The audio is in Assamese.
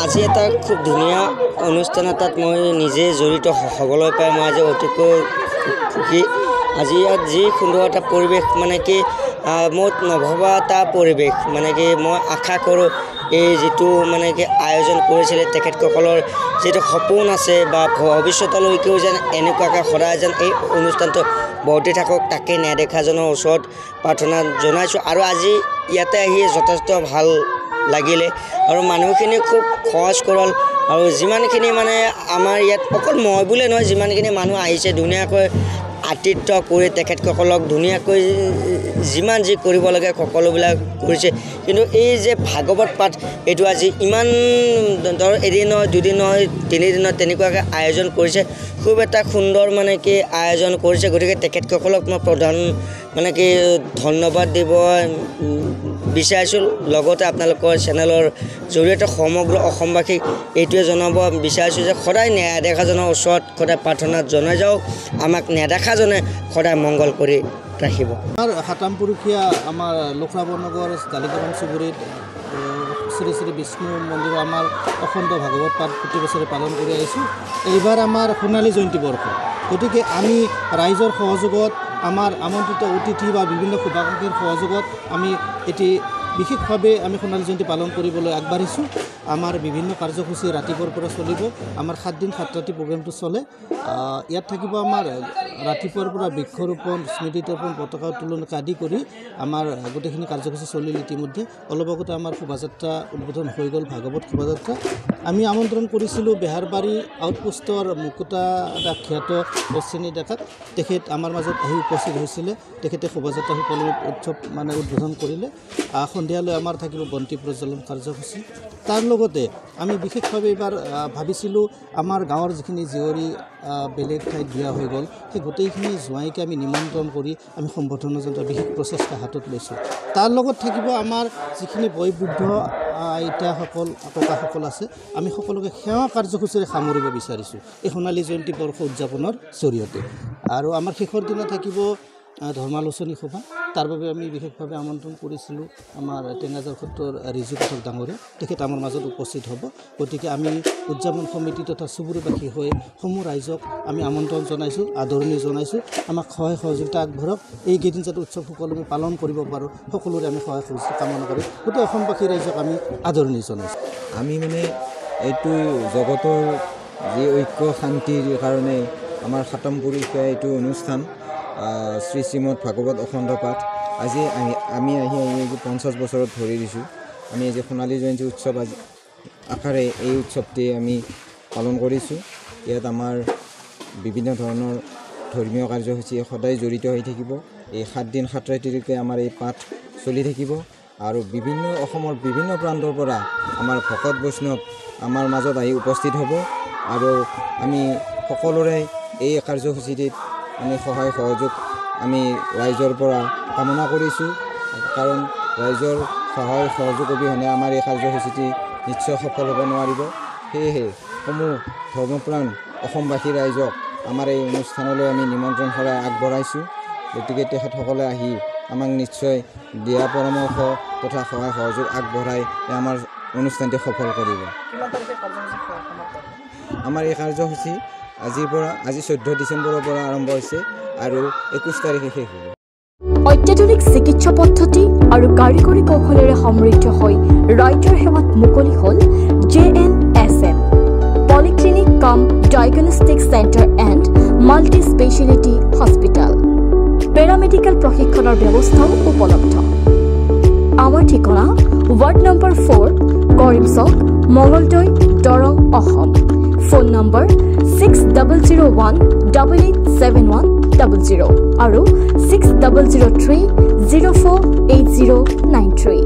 আজি এটা খুব ধুনীয়া অনুষ্ঠান এটাত মই নিজে জড়িত হ'বলৈ পাই মই আজি অতিকৈ সুখী। আজি ইয়াত যি সুন্দৰ এটা পৰিৱেশ মানে কি মই নভবা এটা পৰিৱেশ মানে কি মই আশা কৰোঁ এই যিটো মানে কি আয়োজন কৰিছিলে তেখেতসকলৰ যিটো সপোন আছে বা ভৱিষ্যতলৈকেও যেন এনেকুৱাকৈ সদায় যেন এই অনুষ্ঠানটো বৰ্তি থাকক তাকে নেদেখাজনৰ ওচৰত প্ৰাৰ্থনা জনাইছোঁ। আৰু আজি ইয়াতে আহি যথেষ্ট ভাল লাগিলে আৰু মানুহখিনি খুব সহজ সৰল আৰু যিমানখিনি মানে আমাৰ ইয়াত অকল মই বুলিয়ে নহয় যিমানখিনি মানুহ আহিছে ধুনীয়াকৈ আতিথ্য কৰি তেখেতসকলক ধুনীয়াকৈ যিমান যি কৰিব লাগে সকলোবিলাক কৰিছে। কিন্তু এই যে ভাগৱত পাঠ এইটো আজি ইমান ধৰ এদিন নহয় দুদিন নহয় তিনিদিনত তেনেকুৱাকৈ আয়োজন কৰিছে, খুব এটা সুন্দৰ মানে কি আয়োজন কৰিছে। গতিকে তেখেতসকলক মই প্ৰধান মানে কি ধন্যবাদ দিব বিচাৰিছোঁ। লগতে আপোনালোকৰ চেনেলৰ জৰিয়তে সমগ্ৰ অসমবাসীক এইটোৱে জনাব বিচাৰিছোঁ যে সদায় নেদেখাজনৰ ওচৰত সদায় প্ৰাৰ্থনা জনাই যাওক, আমাক নেদেখাজনে সদায় মংগল কৰি ৰাখিব। আমাৰ সাতামপুৰুষীয়া আমাৰ লক্ষ্ৰাবনগৰ জালিকৰণ চুবুৰীত শ্ৰী শ্ৰী বিষ্ণু মন্দিৰ আমাৰ অখণ্ড ভাগৱত পাঠ প্ৰতি বছৰে পালন কৰি আহিছোঁ। এইবাৰ আমাৰ সোণালী জয়ন্তী বৰ্ষ, গতিকে আমি ৰাইজৰ সহযোগত আমাৰ আমন্ত্ৰিত অতিথি বা বিভিন্ন শুভাকাংক্ষীৰ সহযোগত আমি এটি বিশেষভাৱে আমি সোণালী জয়ন্তী পালন কৰিবলৈ আগবাঢ়িছোঁ। আমাৰ বিভিন্ন কাৰ্যসূচী ৰাতিপুৱাৰ পৰা চলিব। আমাৰ 7 দিন 7 ৰাতি প্ৰগ্ৰেমটো চলে। ইয়াত থাকিব আমাৰ ৰাতিপুৱাৰ পৰা বৃক্ষৰোপণ, স্মৃতিতৰ্পণ, পতাকা উত্তোলন আদি কৰি আমাৰ গোটেইখিনি কাৰ্যসূচী চলিল। ইতিমধ্যে অলপ আগতে আমাৰ শোভাযাত্ৰা উদ্বোধন হৈ গ'ল, ভাগৱত শোভাযাত্ৰা। আমি আমন্ত্ৰণ কৰিছিলোঁ বেহাৰবাৰী আউটপোষ্টৰ মুকুতা খ্যাত অশ্বিনী ডেকাক। তেখেত আমাৰ মাজত আহি উপস্থিত হৈছিলে। তেখেতে শোভাযাত্ৰা সকলো উৎসৱ মানে উদ্বোধন কৰিলে। সন্ধিয়ালৈ আমাৰ থাকিব বন্তি প্ৰজ্বলন কাৰ্যসূচী। তাৰ লগতে আমি বিশেষভাৱে এইবাৰ ভাবিছিলোঁ আমাৰ গাঁৱৰ যিখিনি জীয়ৰী বেলেগ ঠাইত বিয়া হৈ গ'ল সেই গোটেইখিনি জোৱাইকে আমি নিমন্ত্ৰণ কৰি আমি সম্বৰ্ধনা জনোৱাৰ বিশেষ প্ৰচেষ্টা হাতত লৈছোঁ। তাৰ লগত থাকিব আমাৰ যিখিনি বয়োবৃদ্ধ আইতাসকল ককাসকল আছে, আমি সকলোকে সেৱা কাৰ্যসূচীৰে সামৰিব বিচাৰিছোঁ এই সোণালী জয়ন্তী বৰ্ষ উদযাপনৰ জৰিয়তে। আৰু আমাৰ শেষৰ দিনা থাকিব ধৰ্মালোচনী সভা। তাৰ বাবে আমি বিশেষভাৱে আমন্ত্ৰণ কৰিছিলোঁ আমাৰ টেঙাজাৰ সত্ৰৰ ৰিজু পাঠক ডাঙৰীয়া। তেখেত আমাৰ মাজত উপস্থিত হ'ব। গতিকে আমি উদযাপন সমিতি তথা চুবুৰীবাসী হৈ সমূহ ৰাইজক আমি আমন্ত্ৰণ জনাইছোঁ, আদৰণি জনাইছোঁ। আমাক সহায় সহযোগিতা আগবঢ়াওক। এইকেইদিন যাতে উৎসৱ সকলোৱে পালন কৰিব পাৰোঁ, সকলোৰে আমি সহায় সহযোগিতা কামনা কৰি গোটেই অসমবাসী ৰাইজক আমি আদৰণি জনাইছোঁ। আমি মানে এইটো জগতৰ যি ঐক্য শান্তিৰ কাৰণে আমাৰ সাতামপুৰুষীয়া এইটো অনুষ্ঠান শ্ৰী শ্ৰীমদ ভাগৱত অখণ্ড পাঠ আজি আমি আহি 50 বছৰত ধৰি দিছোঁ। আমি আজি সোণালী জয়ন্তী উৎসৱ আজি আকাৰে এই উৎসৱটি আমি পালন কৰিছোঁ। ইয়াত আমাৰ বিভিন্ন ধৰণৰ ধৰ্মীয় কাৰ্যসূচী সদায় জড়িত হৈ থাকিব। এই 7 দিন 7 ৰাতিলৈকে আমাৰ এই পাঠ চলি থাকিব আৰু অসমৰ বিভিন্ন প্ৰান্তৰ পৰা আমাৰ ভকত বৈষ্ণৱ আমাৰ মাজত আহি উপস্থিত হ'ব আৰু আমি সকলোৰে এই কাৰ্যসূচীটিত আমি সহায় সহযোগ আমি ৰাইজৰ পৰা কামনা কৰিছোঁ। কাৰণ ৰাইজৰ সহায় সহযোগ অবিহনে আমাৰ এই কাৰ্যসূচীটি নিশ্চয় সফল হ'ব নোৱাৰিব। সেয়েহে সমূহ ধৰ্মপ্ৰাণ অসমবাসী ৰাইজক আমাৰ এই অনুষ্ঠানলৈ আমি নিমন্ত্ৰণ সৰাই আগবঢ়াইছোঁ। গতিকে তেখেতসকলে আহি আমাক নিশ্চয় দিয়া পৰামৰ্শ তথা সহায় সহযোগ আগবঢ়াই আমাৰ অনুষ্ঠানটি সফল কৰিব। আমাৰ এই কাৰ্যসূচী আজি 14 ডিচেম্বৰৰ পৰা আৰম্ভ হৈছে আৰু 21 তাৰিখে শেষ হ'ব। অত্যাধুনিক চিকিৎসা পদ্ধতি আৰু কাৰিকৰী কৌশলেৰে সমৃদ্ধ হৈ ৰাইজৰ সেৱাত মুকলি হ'ল JNSM পলিক্লিনিক কাম diagnostic centre and multi speciality hospital. Paramedical প্ৰশিক্ষণৰ ব্যৱস্থাও উপলব্ধ। আমাৰ ঠিকনা ৱাৰ্ড নম্বৰ 4 কৰিম চক, মঙলদৈ, দৰং, অসম। ফোন নম্বৰ 6001887100 আৰু 6003048093।